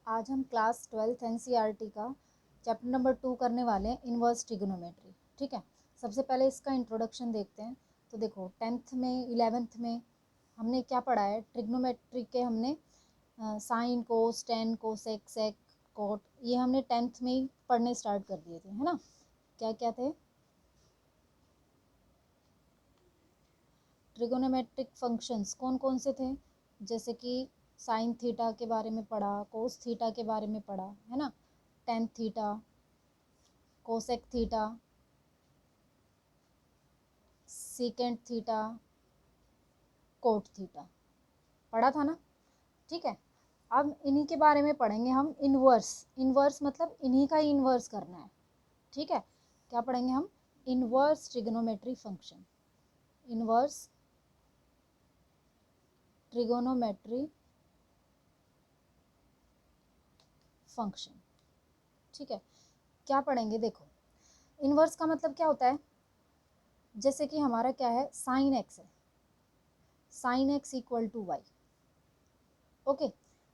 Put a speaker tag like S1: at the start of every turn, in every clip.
S1: आज हम class 12th NCERT का चैप्टर नंबर 2 करने वाले हैं, इन्वर्स ट्रिगोनोमेट्री। ठीक है, सबसे पहले इसका इंट्रोडक्शन देखते हैं। तो देखो 10th में 11th में हमने क्या पढ़ा है, ट्रिग्नोमेट्री के हमने sine cos tan cosec sec cot, ये हमने 10th में ही पढ़ने स्टार्ट कर दिए थे, है ना। क्या क्या थे, ट्रिगोनोमेट्रिक फंक्शंस कौन कौन से थे, जैसे कि साइन थीटा के बारे में पढ़ा, कोस थीटा के बारे में पढ़ा, है ना। Tan theta, cosec theta, secant theta, cot theta, पढ़ा था ना। ठीक है, अब इन्हीं के बारे में पढ़ेंगे हम। इनवर्स, इनवर्स मतलब इन्हीं का ही इनवर्स करना है। ठीक है, क्या पढ़ेंगे हम, inverse trigonometry function, inverse trigonometry function. ठीक है, क्या पढ़ेंगे, देखो इनवर्स का मतलब क्या होता है, जैसे कि हमारा क्या है, साइन एक्स है, sine x equal to y. Okay,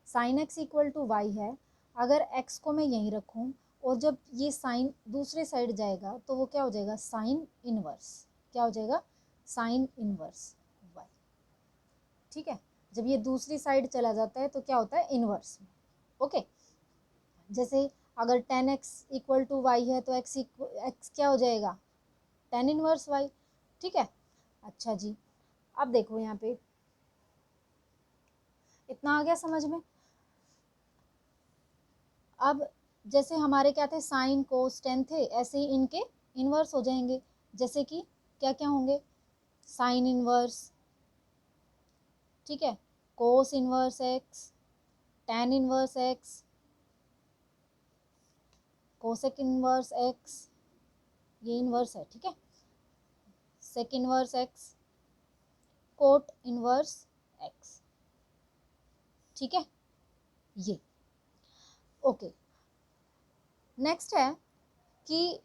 S1: sine x equal to y है। अगर एक्स को मैं यहीं रखूं और जब ये साइन दूसरे साइड जाएगा तो वो क्या हो जाएगा, साइन इनवर्स। क्या हो जाएगा, साइन इनवर्स वाई। ठीक है, जब ये दूसरी साइड चला जाता है तो क्या होता है, इनवर्स। ओके, जैसे अगर tan x equal to y है तो एक्स क्या हो जाएगा, टेन इनवर्स वाई। ठीक है, अच्छा जी, अब देखो यहाँ पे इतना आ गया समझ में। अब जैसे हमारे क्या थे, साइन कोस टेन थे, ऐसे ही इनके इनवर्स हो जाएंगे। जैसे कि क्या क्या होंगे, साइन इनवर्स, ठीक है, cos inverse x, tan inverse x, cosec inverse x, ये इनवर्स है। ठीक है, sec inverse x, cot inverse x. ठीक है, ये ओके। नेक्स्ट है कि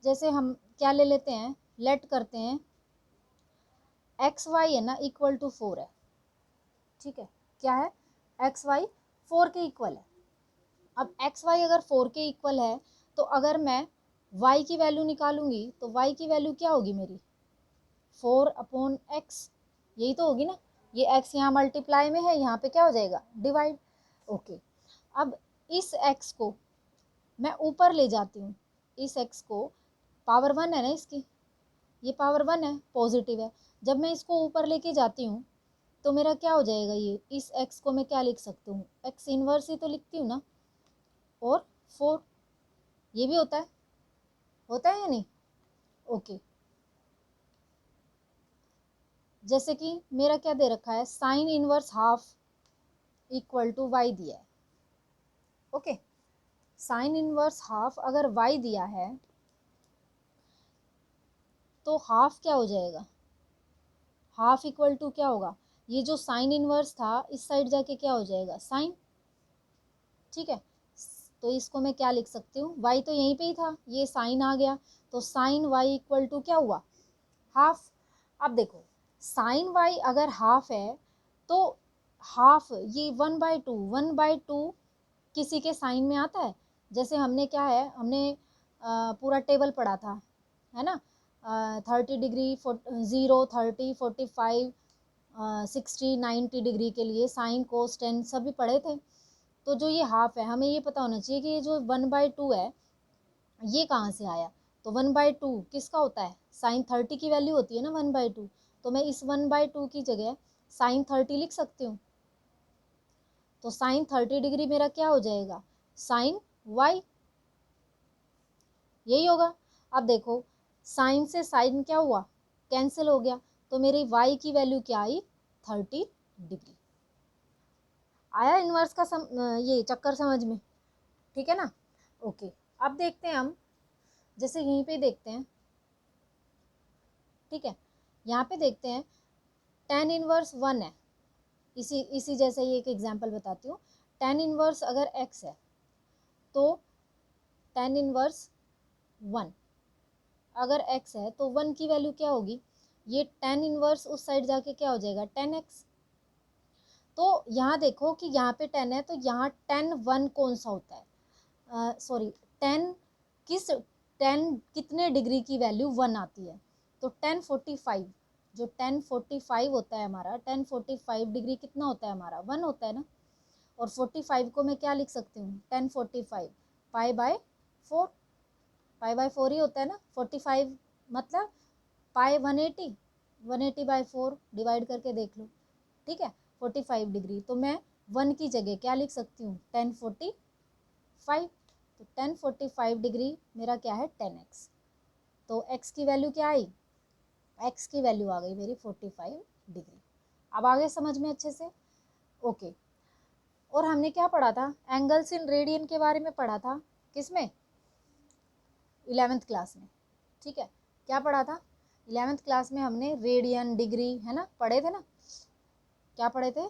S1: जैसे हम क्या ले लेते हैं, लेट करते हैं एक्स वाई है ना इक्वल टू 4 है। ठीक है, क्या है, एक्स वाई 4 के इक्वल है। अब एक्स वाई अगर 4 के इक्वल है तो अगर मैं y की वैल्यू निकालूंगी तो y की वैल्यू क्या होगी मेरी, 4/x, यही तो होगी ना। ये x यहाँ मल्टीप्लाई में है, यहाँ पे क्या हो जाएगा, डिवाइड। ओके, अब इस x को मैं ऊपर ले जाती हूँ, इस x को, पावर 1 है ना इसकी, ये पावर 1 है, पॉजिटिव है। जब मैं इसको ऊपर लेके जाती हूँ तो मेरा क्या हो जाएगा, ये इस x को मैं क्या लिख सकती हूँ, x इनवर्स ही तो लिखती हूँ ना, और 4, ये भी होता है या नहीं। ओके, जैसे कि मेरा क्या दे रखा है, sine inverse half equal to y दिया है। ओके, साइन इनवर्स हाफ अगर वाई दिया है तो हाफ क्या हो जाएगा, हाफ इक्वल टू क्या होगा, ये जो साइन इनवर्स था इस साइड जाके क्या हो जाएगा, साइन। ठीक है, तो इसको मैं क्या लिख सकती हूँ, वाई तो यहीं पे ही था, ये साइन आ गया, तो साइन वाई इक्वल टू क्या हुआ, हाफ। अब देखो साइन वाई अगर हाफ है तो हाफ, ये 1/2, 1/2 किसी के साइन में आता है। जैसे हमने क्या है, हमने पूरा टेबल पढ़ा था, है ना, 30 डिग्री, 0, 30, 45, 60, 90 डिग्री के लिए साइन कोस टेन सभी पढ़े थे। तो जो ये हाफ है, हमें ये पता होना चाहिए कि ये जो 1/2 है ये कहाँ से आया। तो 1/2 किसका होता है, साइन 30 की वैल्यू होती है ना 1/2, तो मैं इस 1/2 की जगह साइन 30 लिख सकती हूँ। तो साइन 30 डिग्री मेरा क्या हो जाएगा, साइन वाई, यही होगा। अब देखो साइन से साइन क्या हुआ, कैंसिल हो गया, तो मेरी वाई की वैल्यू क्या आई, 30 डिग्री। आया इनवर्स का ये चक्कर समझ में, ठीक है ना। ओके, अब देखते हैं हम, जैसे यहीं पे देखते हैं, ठीक है, यहाँ पे देखते हैं टेन इनवर्स 1 है, इसी इसी जैसे ही एक एग्जांपल बताती हूँ। टेन इनवर्स अगर x है तो टेन इनवर्स 1 अगर x है तो 1 की वैल्यू क्या होगी, ये टेन इनवर्स उस साइड जाके क्या हो जाएगा, 10x। तो यहाँ देखो कि यहाँ पे 10 है, तो यहाँ 10 1 कौन सा होता है, सॉरी 10 कितने डिग्री की वैल्यू 1 आती है, तो 1045, जो 1045 होता है हमारा, 1045 डिग्री कितना होता है हमारा, 1 होता है ना। और 45 को मैं क्या लिख सकती हूँ, 1045 पाई बाय 4, पाई बाय 4 ही होता है ना। 45 मतलब पाई 180 बाय 4 डिवाइड करके देख लो, ठीक है। 45 डिग्री, तो मैं 1 की जगह क्या लिख सकती हूँ, 1045। तो 1045 डिग्री मेरा क्या है, 10x। तो x की वैल्यू क्या आई, x की वैल्यू आ गई मेरी 45 डिग्री। अब आगे समझ में अच्छे से, ओके। और हमने क्या पढ़ा था, एंगल्स इन रेडियन के बारे में पढ़ा था, किसमें, 11th क्लास में, ठीक है। क्या पढ़ा था 11th क्लास में हमने, रेडियन डिग्री, है ना, पढ़े थे ना। क्या पढ़े थे,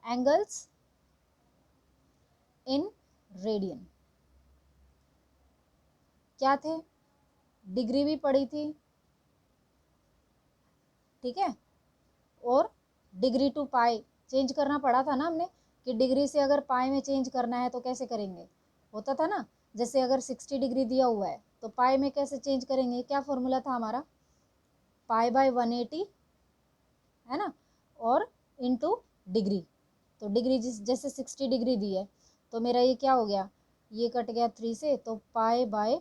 S1: एंगल्स इन रेडियन, क्या थे, डिग्री भी पढ़ी थी, ठीक है। और डिग्री टू पाई चेंज करना पड़ा था ना हमने, कि डिग्री से अगर पाई में चेंज करना है तो कैसे करेंगे, होता था ना। जैसे अगर 60 डिग्री दिया हुआ है तो पाई में कैसे चेंज करेंगे, क्या फॉर्मूला था हमारा, पाई बाय 180, है ना, और इनटू डिग्री। तो डिग्री जैसे 60 डिग्री दी है, तो मेरा ये क्या हो गया, ये कट गया 3 से, तो पाई बाय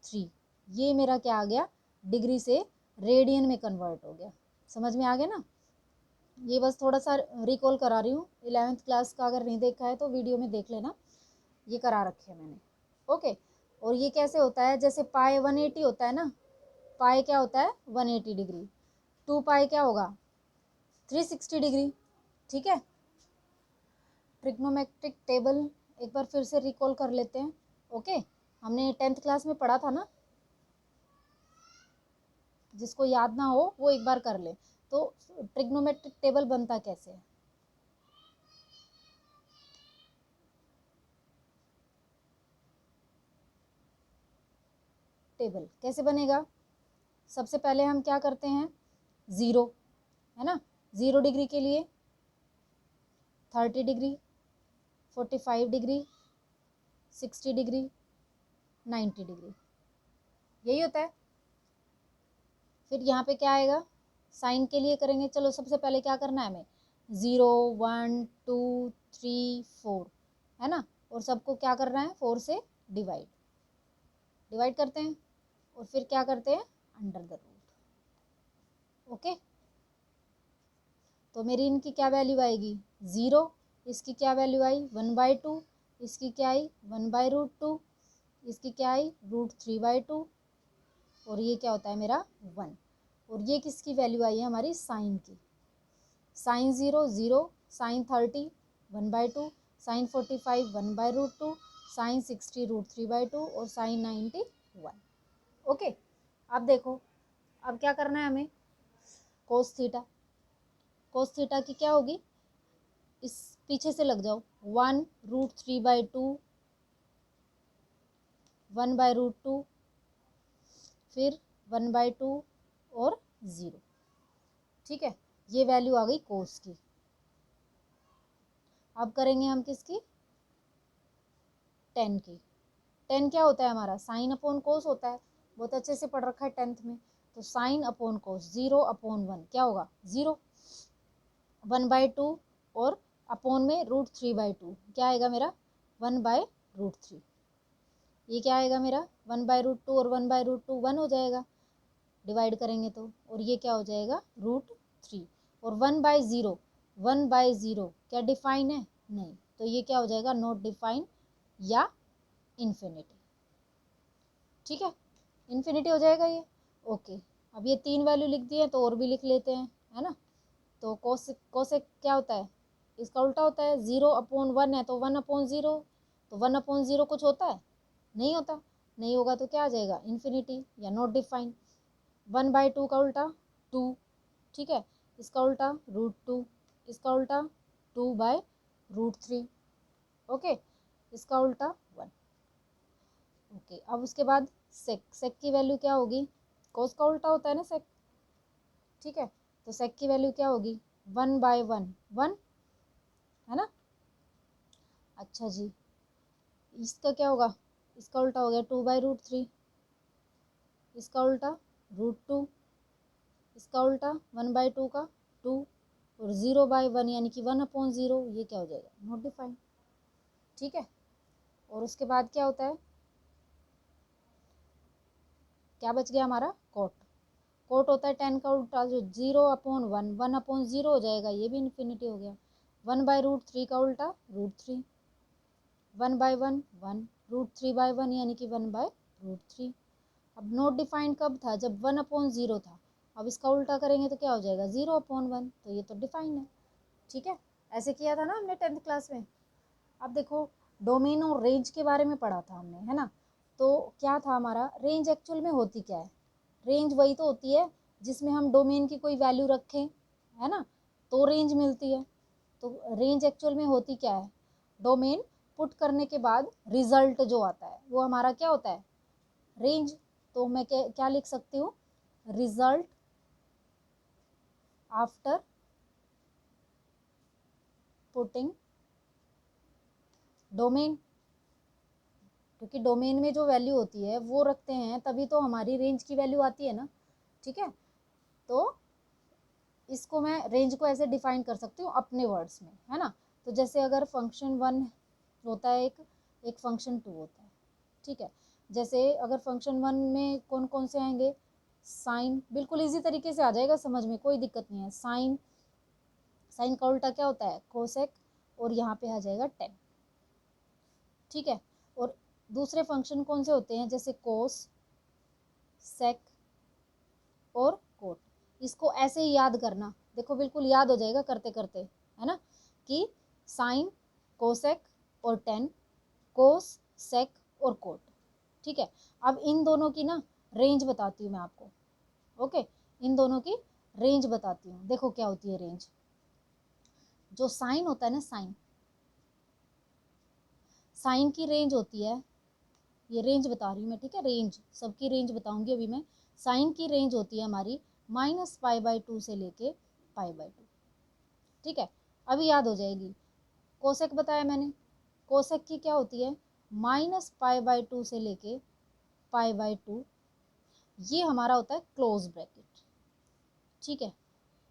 S1: 3, ये मेरा क्या आ गया, डिग्री से रेडियन में कन्वर्ट हो गया। समझ में आ गया ना। ये बस थोड़ा सा रिकॉल करा रही हूँ, 11th क्लास का अगर नहीं देखा है तो वीडियो में देख लेना, ये करा रखे है मैंने, ओके। और ये कैसे होता है, जैसे पाई 180 होता है ना, पाई क्या होता है 180 डिग्री, 2 पाई क्या होगा 360 डिग्री, ठीक है। ट्रिग्नोमेट्रिक टेबल एक बार फिर से रिकॉल कर लेते हैं, ओके। हमने 10th क्लास में पढ़ा था ना, जिसको याद ना हो वो एक बार कर ले। तो ट्रिग्नोमेट्रिक टेबल बनता कैसे है, टेबल कैसे बनेगा, सबसे पहले हम क्या करते हैं, ज़ीरो, है ना, 0 डिग्री के लिए 30 डिग्री, 45 डिग्री, 60 डिग्री, 90 डिग्री, यही होता है। फिर यहाँ पे क्या आएगा, साइन के लिए करेंगे, चलो सबसे पहले क्या करना है हमें, 0 1 2 3 4, है ना, और सबको क्या करना है 4 से डिवाइड, डिवाइड करते हैं, और फिर क्या करते हैं अंडर द रूट, ओके। तो मेरी इनकी क्या वैल्यू आएगी 0, इसकी क्या वैल्यू आई 1/2, इसकी क्या आई 1/√2, इसकी क्या आई √3/2, और ये क्या होता है मेरा 1। और ये किसकी वैल्यू आई है हमारी साइन की, साइन 0 0, साइन 30 1/2, साइन 45 1/√2, साइन 60 √3/2, और साइन 90 1, ओके। अब देखो, अब क्या करना है हमें, कोस थीटा, कोस थीटा की क्या होगी, इस पीछे से लग जाओ, 1√3/2, 1/√2, फिर 1/2 और 0, ठीक है। ये वैल्यू आ गई कोस की। अब करेंगे हम किसकी, 10 की। 10 क्या होता है हमारा, साइन अपॉन कोस होता है, बहुत अच्छे से पढ़ रखा है 10th में। तो साइन अपॉन कोस 0/1 क्या होगा 0, 1/2 और अपॉन में √3/2 क्या आएगा मेरा 1/√3, ये क्या आएगा मेरा 1/√2 और 1/√2 1 हो जाएगा, डिवाइड करेंगे तो, और ये क्या हो जाएगा √3, और 1/0, 1/0 क्या डिफाइन है, नहीं, तो ये क्या हो जाएगा नॉट डिफाइन या इन्फिनिटी, ठीक है, इन्फिनिटी हो जाएगा ये, ओके। अब ये 3 वैल्यू लिख दिए तो और भी लिख लेते हैं, है ना। तो कोसेक क्या होता है, इसका उल्टा होता है, 0/1 है तो 1/0, तो 1/0 कुछ होता है, नहीं होता, नहीं होगा तो क्या आ जाएगा इन्फिनिटी या नॉट डिफाइन। 1/2 का उल्टा 2, ठीक है, इसका उल्टा √2, इसका उल्टा 2/√3, ओके, इसका उल्टा 1, ओके। अब उसके बाद सेक, सेक की वैल्यू क्या होगी, कोस का उल्टा होता है ना सेक, ठीक है, तो सेक की वैल्यू क्या होगी 1 बाय 1 1 है ना। अच्छा जी, इसका क्या होगा, इसका उल्टा हो गया 2 बाई रूट 3, इसका उल्टा रूट 2, इसका उल्टा 1 बाई 2 का 2, और 0 बाई 1 यानी कि 1/0, ये क्या हो जाएगा, नॉट डिफाइंड। ठीक है, और उसके बाद क्या होता है, क्या बच गया हमारा, कोट। कोट होता है 10 का उल्टा, जो 0/1, 1/0 हो जाएगा, ये भी इन्फिनिटी हो गया। 1 बाई रूट 3 का उल्टा रूट 3, 1 बाई 1 1, रूट 3 बाई 1 यानी कि 1 बाई रूट 3। अब नॉट डिफाइंड कब था, जब 1/0 था। अब इसका उल्टा करेंगे तो क्या हो जाएगा, 0/1, तो ये तो डिफाइंड है। ठीक है, ऐसे किया था ना हमने 10th क्लास में। अब देखो, डोमेन और रेंज के बारे में पढ़ा था हमने, है ना। तो क्या था हमारा, रेंज एक्चुअल में होती क्या है, रेंज वही तो होती है जिसमें हम डोमेन की कोई वैल्यू रखें, है ना, तो रेंज मिलती है। तो रेंज एक्चुअल में होती क्या है, डोमेन पुट करने के बाद रिजल्ट जो आता है वो हमारा क्या होता है, रेंज। तो मैं क्या लिख सकती हूँ, रिजल्ट आफ्टर पुटिंग डोमेन, क्योंकि डोमेन में जो वैल्यू होती है वो रखते हैं तभी तो हमारी रेंज की वैल्यू आती है ना। ठीक है, तो इसको मैं रेंज को ऐसे डिफाइन कर सकती हूँ अपने वर्ड्स में, है ना। तो जैसे अगर फंक्शन 1 होता है, एक फंक्शन 2 होता है। ठीक है, जैसे अगर फंक्शन 1 में कौन कौन से आएंगे, साइन, बिल्कुल इजी तरीके से आ जाएगा समझ में, कोई दिक्कत नहीं है। साइन, साइन का उल्टा क्या होता है, कोसेक, और यहाँ पे आ जाएगा 10। ठीक है, और दूसरे फंक्शन कौन से होते हैं, जैसे कोस, सेक और कोट। इसको ऐसे ही याद करना, देखो बिल्कुल याद हो जाएगा करते करते, है ना, कि साइन, कोसेक और 10, कोस, सेक और कोट। ठीक है, अब इन दोनों की ना रेंज बताती हूँ मैं आपको। ओके, इन दोनों की रेंज बताती हूँ, देखो क्या होती है रेंज। जो साइन होता है ना, साइन, साइन की रेंज होती है, ये रेंज बता रही हूँ मैं, ठीक है, रेंज सबकी रेंज बताऊंगी अभी मैं। साइन की रेंज होती है हमारी -π/2 से लेके π/2। ठीक है, अभी याद हो जाएगी। कोसेक बताया मैंने, कोसेक की क्या होती है, -π/2 से लेके π/2, ये हमारा होता है क्लोज ब्रैकेट। ठीक है,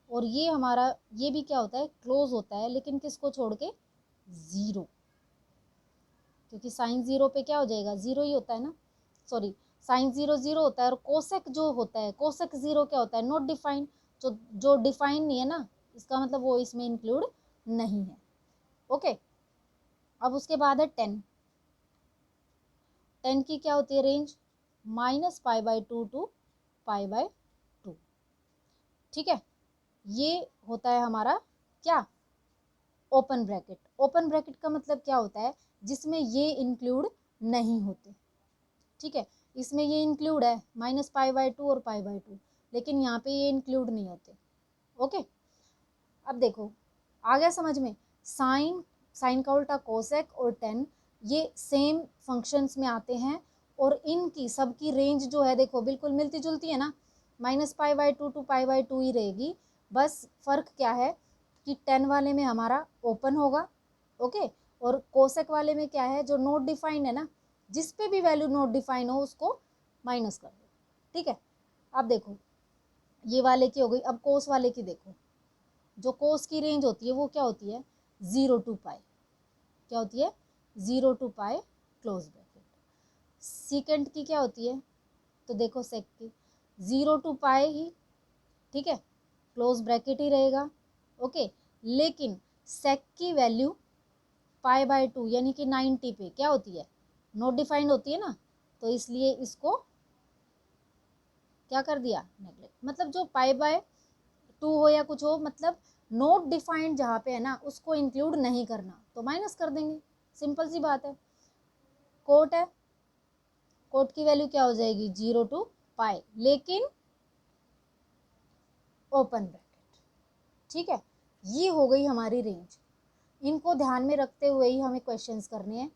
S1: और ये हमारा, ये भी क्या होता है, क्लोज होता है, लेकिन किसको छोड़ के, जीरो, क्योंकि साइन जीरो पे क्या हो जाएगा, जीरो ही होता है ना, सॉरी, साइन जीरो जीरो होता है, और कोसेक जो होता है, कोसेक जीरो क्या होता है, नॉट डिफाइंड, जो डिफाइन नहीं है ना, इसका मतलब वो इसमें इंक्लूड नहीं है। ओके, अब उसके बाद है 10, 10 की क्या होती है रेंज, -π/2 टू π/2। ठीक है, ये होता है हमारा क्या, ओपन ब्रैकेट। ओपन ब्रैकेट का मतलब क्या होता है, जिसमें ये इंक्लूड नहीं होते। ठीक है, इसमें ये इंक्लूड है -π/2 और π/2, लेकिन यहाँ पे ये इंक्लूड नहीं होते। ओके, अब देखो आ गया समझ में, साइन, साइन का उल्टा कोसेक और 10, ये सेम फंक्शंस में आते हैं, और इनकी सबकी रेंज जो है देखो बिल्कुल मिलती जुलती है ना, -π/2 टू π/2 ही रहेगी। बस फर्क क्या है कि 10 वाले में हमारा ओपन होगा, ओके, और कोसेक वाले में क्या है, जो नोट डिफाइन है ना, जिस पे भी वैल्यू नोट डिफाइन हो उसको माइनस कर दो। ठीक है, अब देखो ये वाले की हो गई, अब कोस वाले की देखो, जो कोस की रेंज होती है वो क्या होती है, 0 टू पाई, क्या होती है, 0 to pi close bracket. Second की क्या होती है, तो देखो सेक की 0 टू पाई ही, ठीक है, क्लोज ब्रैकेट ही रहेगा। ओके, लेकिन सेक की वैल्यू π/2 यानी कि 90 पे क्या होती है, नोट डिफाइंड होती है ना, तो इसलिए इसको क्या कर दिया, नेगलेक्ट, मतलब जो π/2 हो या कुछ हो, मतलब नोट डिफाइंड जहाँ पे है ना उसको इंक्लूड नहीं करना, तो माइनस कर देंगे, सिंपल सी बात है। कोट है, कोट की वैल्यू क्या हो जाएगी, 0 टू पाई, लेकिन ओपन ब्रैकेट। ठीक है, ये हो गई हमारी रेंज। इनको ध्यान में रखते हुए ही हमें क्वेश्चंस करने हैं,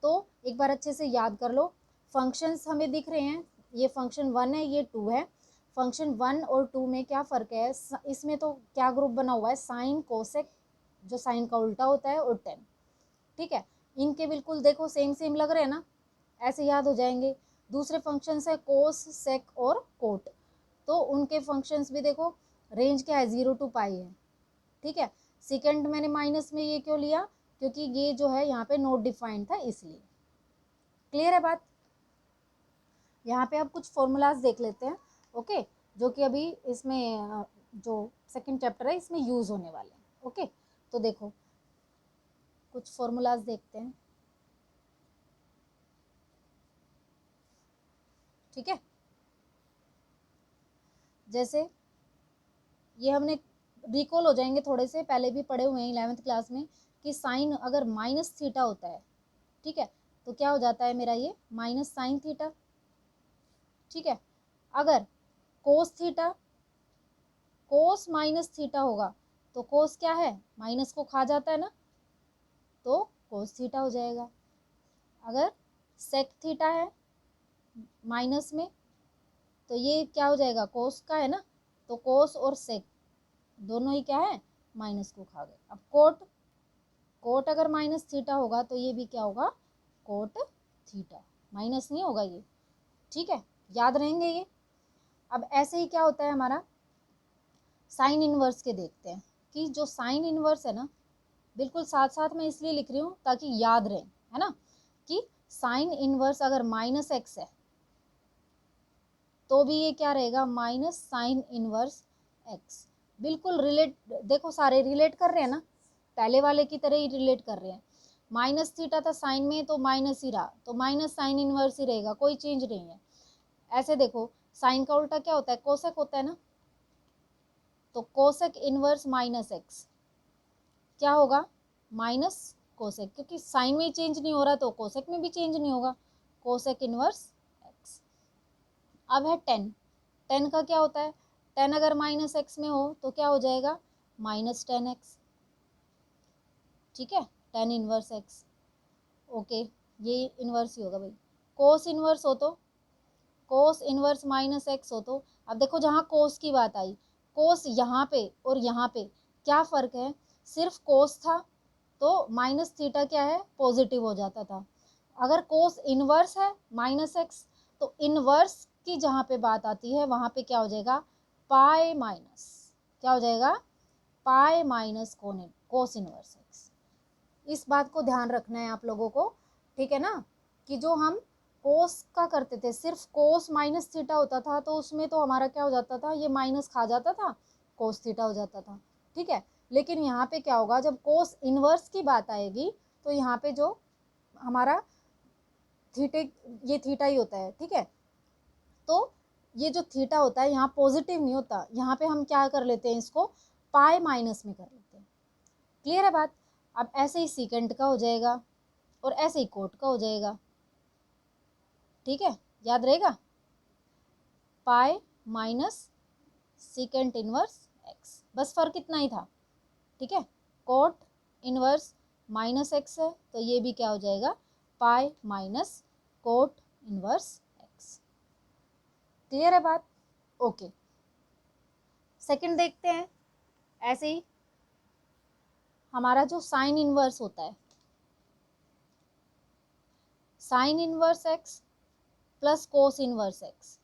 S1: तो एक बार अच्छे से याद कर लो। फंक्शंस हमें दिख रहे हैं, ये फंक्शन 1 है, ये 2 है। फंक्शन 1 और 2 में क्या फ़र्क है, इसमें तो क्या ग्रुप बना हुआ है, साइन कोसेक, जो साइन का उल्टा होता है, और टेन। ठीक है, इनके बिल्कुल देखो सेम सेम लग रहे हैं ना, ऐसे याद हो जाएंगे। दूसरे फंक्शंस है कोस, सेक और कोट, तो उनके फंक्शंस भी देखो रेंज क्या है, 0 to पाई है। ठीक है, सेकेंड मैंने माइनस में ये क्यों लिया, क्योंकि ये जो है यहाँ पे नोट डिफाइंड था इसलिए। क्लियर है बात। यहाँ पे अब कुछ फॉर्मूलाज देख लेते हैं, ओके, जो कि अभी इसमें जो सेकंड चैप्टर है इसमें यूज होने वाले हैं। ओके, तो देखो कुछ फॉर्मूलाज देखते हैं। ठीक है, जैसे ये हमने रिकॉल हो जाएंगे, थोड़े से पहले भी पढ़े हुए हैं 11th क्लास में, कि साइन अगर माइनस थीटा होता है, ठीक है, तो क्या हो जाता है मेरा ये माइनस साइन थीटा। ठीक है, अगर कोस थीटा, कोस माइनस थीटा होगा तो कोस क्या है, माइनस को खा जाता है ना, तो कोस थीटा हो जाएगा। अगर सेक थीटा है माइनस में, तो ये क्या हो जाएगा, कोस का है ना, तो कोस और सेक दोनों ही क्या है, माइनस को खा गए। अब कोट, कोट अगर माइनस थीटा होगा तो ये भी क्या होगा, कोट थीटा, माइनस नहीं होगा ये। ठीक है, याद रहेंगे ये। अब ऐसे ही क्या होता है हमारा, साइन इनवर्स के देखते हैं, कि जो साइन इनवर्स है ना, बिल्कुल साथ साथ में इसलिए लिख रही हूँ ताकि याद रहे, है ना, कि साइन इनवर्स अगर माइनस एक्स है तो भी ये क्या रहेगा, माइनस साइन इनवर्स एक्स। बिल्कुल रिलेट, देखो सारे रिलेट कर रहे हैं ना, पहले वाले की तरह ही रिलेट कर रहे हैं। माइनस थीटा था साइन में तो माइनस ही रहा, तो माइनस साइन इनवर्स ही रहेगा, कोई चेंज नहीं है। ऐसे देखो साइन का उल्टा क्या होता है, कोसेक होता है ना, तो कोसेक इनवर्स माइनस एक्स क्या होगा, माइनस कोसेक, क्योंकि साइन में ही चेंज नहीं हो रहा तो कोसेक में भी चेंज नहीं होगा, कोसेक इनवर्स एक्स। अब है टेन, टेन का क्या होता है, टेन अगर माइनस एक्स में हो तो क्या हो जाएगा, माइनस टेन एक्स। ठीक है, टेन इनवर्स एक्स, ओके, ये इनवर्स ही होगा भाई। कोस इनवर्स हो तो, कोस इनवर्स माइनस एक्स हो तो, अब देखो जहाँ कोस की बात आई, कोस यहाँ पे और यहाँ पे क्या फ़र्क है, सिर्फ कोस था तो माइनस थीटा क्या है, पॉजिटिव हो जाता था। अगर कोस इनवर्स है माइनस एक्स, तो इनवर्स की जहाँ पे बात आती है वहाँ पे क्या हो जाएगा, पाई माइनस, क्या हो जाएगा, pi minus cos inverse x. इस बात को ध्यान रखना है आप लोगों को, ठीक है ना, कि जो हम कोस का करते थे, सिर्फ कोस माइनस थीटा होता था तो उसमें तो हमारा क्या हो जाता था, ये माइनस खा जाता था, कोस थीटा हो जाता था। ठीक है, लेकिन यहाँ पे क्या होगा, जब कोस इनवर्स की बात आएगी तो यहाँ पे जो हमारा थीटे, ये थीटा ही होता है। ठीक है, तो ये जो थीटा होता है यहाँ पॉजिटिव नहीं होता, यहाँ पे हम क्या कर लेते हैं, इसको पाई माइनस में कर लेते हैं। क्लियर है बात। अब ऐसे ही सीकेंट का हो जाएगा और ऐसे ही कोट का हो जाएगा। ठीक है, याद रहेगा, pi minus secant inverse x, बस फर्क इतना ही था। ठीक है, कोट इनवर्स माइनस एक्स है तो ये भी क्या हो जाएगा, pi minus cot inverse x. Clear है बात, ओके। सेकंड देखते हैं, ऐसे ही हमारा जो साइन इनवर्स होता है, sine inverse x plus cos inverse x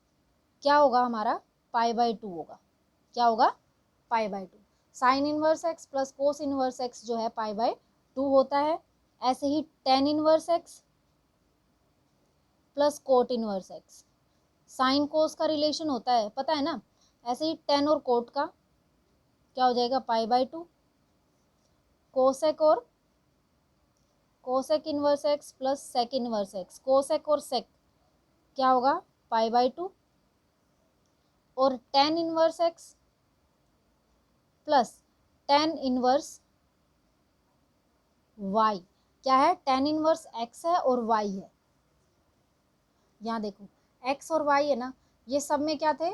S1: क्या होगा हमारा, पाई बाई टू होगा। क्या होगा, pi by two. Sine inverse x plus cos inverse x जो है पाई बाई टू होता है। ऐसे ही tan inverse x plus cot inverse x, sine cos का रिलेशन होता है पता है ना, ऐसे ही टेन और कोट का क्या हो जाएगा, पाई बाई टू। कोसेक और cosec inverse x plus sec inverse x, cosec और सेक क्या होगा, पाई बाई टू। और tan inverse x plus tan inverse y, क्या है, टेन इनवर्स एक्स है और वाई है। यहाँ देखो एक्स और वाई है ना, ये सब में क्या थे,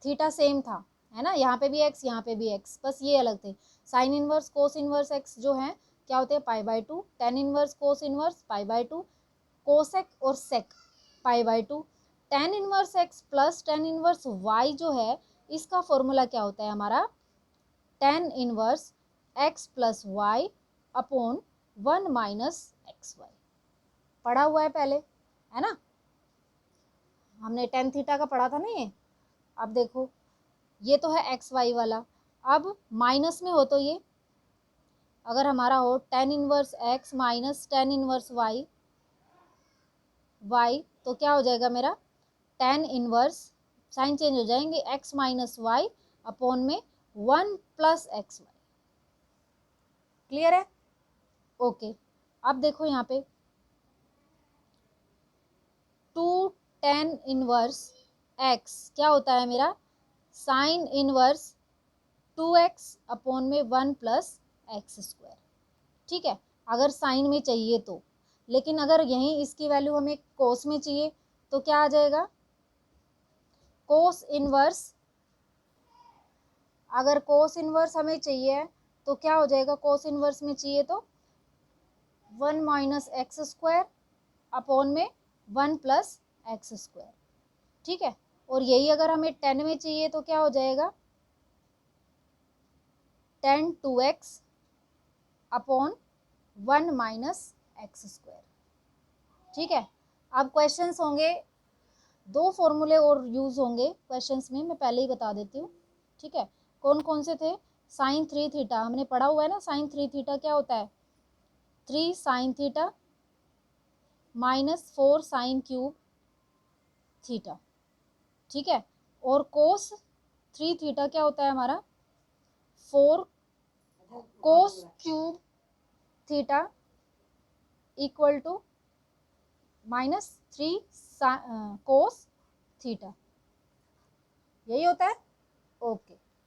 S1: थीटा सेम था, है ना, यहाँ पे भी एक्स यहाँ पे भी एक्स, बस ये अलग थे। Sine inverse cos inverse x जो है क्या होते हैं, pi by two. Tan inverse cos inverse pi by two. Cosec और sec pi by two. tan inverse x plus tan inverse y जो है, इसका फॉर्मूला क्या होता है हमारा, tan inverse x plus y upon 1 minus x y. पढ़ा हुआ है पहले, है ना, हमने tan थीटा का पढ़ा था ना ये। अब देखो ये तो है एक्स वाई वाला, अब माइनस में हो तो ये अगर हमारा हो tan inverse x minus tan inverse y तो क्या हो जाएगा मेरा, tan इनवर्स, साइन चेंज हो जाएंगे, x माइनस वाई अपॉन में 1 प्लस एक्स वाई। क्लियर है, ओके। अब देखो यहाँ पे 2 tan इनवर्स x क्या होता है मेरा, साइन इनवर्स 2x अपॉन में 1 प्लस एक्स स्क्वायर। ठीक है, अगर साइन में चाहिए तो, लेकिन अगर यहीं इसकी वैल्यू हमें कोस में चाहिए तो क्या आ जाएगा, कोस इनवर्स, अगर कोस इनवर्स हमें चाहिए तो क्या हो जाएगा, कोस इनवर्स में चाहिए तो 1 माइनस एक्स स्क्वायर अपॉन में 1 प्लस एक्स स्क्वायर। ठीक है, और यही अगर हमें 10 में चाहिए तो क्या हो जाएगा, tan 2x upon 1 minus x square. ठीक है, अब क्वेश्चंस होंगे, दो फॉर्मूले और यूज होंगे क्वेश्चंस में, मैं पहले ही बता देती हूँ। ठीक है, कौन कौन से थे, साइन 3 थीटा हमने पढ़ा हुआ है ना, साइन 3 थीटा क्या होता है, 3 sine theta minus 4 sine cube theta. ठीक है, और कोस 3 थीटा क्या होता है हमारा, 4 cos cube theta equal to minus 3 cos theta, यही होता है, ओके।